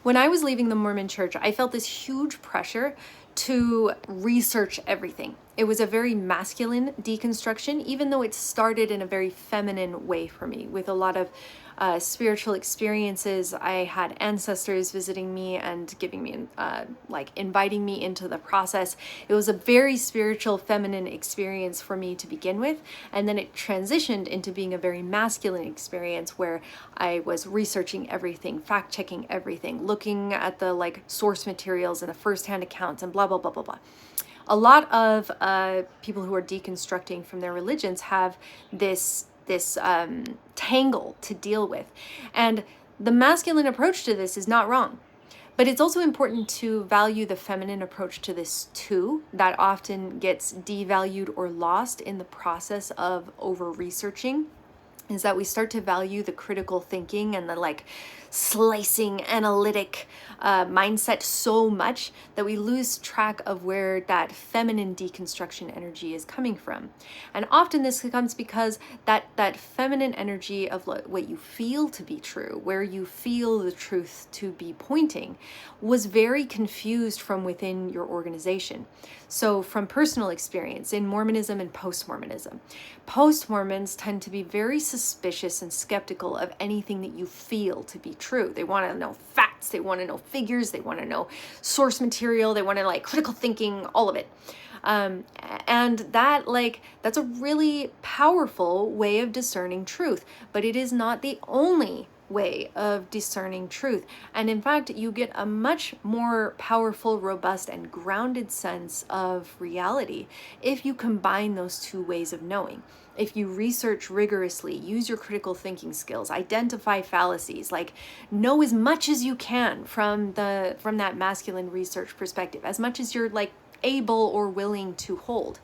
When I was leaving the Mormon church, I felt this huge pressure to research everything. It was a very masculine deconstruction, even though it started in a very feminine way for me, with a lot of spiritual experiences. I had ancestors visiting me and giving me, inviting me into the process. It was a very spiritual, feminine experience for me to begin with. And then it transitioned into being a very masculine experience where I was researching everything, fact checking everything, looking at the source materials and the firsthand accounts and blah, blah, blah, blah, blah. A lot of people who are deconstructing from their religions have this tangle to deal with. And the masculine approach to this is not wrong. But it's also important to value the feminine approach to this too. That often gets devalued or lost in the process of over-researching, is that we start to value the critical thinking and the slicing analytic mindset so much that we lose track of where that feminine deconstruction energy is coming from. And often this comes because that feminine energy of what you feel to be true, where you feel the truth to be pointing, was very confused from within your organization. So from personal experience in Mormonism and post-Mormonism, post-Mormons tend to be very suspicious and skeptical of anything that you feel to be true. They want to know facts, they want to know figures, they want to know source material, they want to critical thinking, all of it. And that's a really powerful way of discerning truth, but it is not the only way of discerning truth. And in fact, you get a much more powerful, robust, and grounded sense of reality if you combine those two ways of knowing. If you research rigorously, use your critical thinking skills, identify fallacies, know as much as you can from that masculine research perspective, as much as you're able or willing to hold.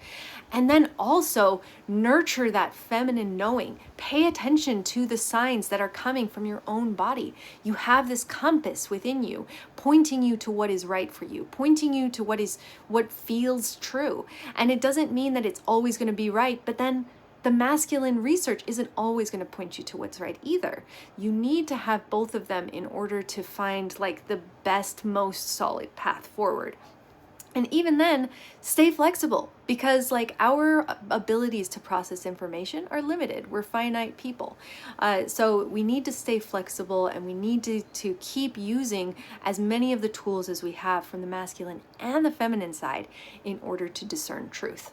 And then also nurture that feminine knowing. Pay attention to the signs that are coming from your own body. You have this compass within you, pointing you to what is right for you, pointing you to what feels true. And it doesn't mean that it's always going to be right, but then the masculine research isn't always going to point you to what's right either. You need to have both of them in order to find the best, most solid path forward. And even then, stay flexible, because our abilities to process information are limited. We're finite people. So we need to stay flexible, and we need to keep using as many of the tools as we have from the masculine and the feminine side in order to discern truth.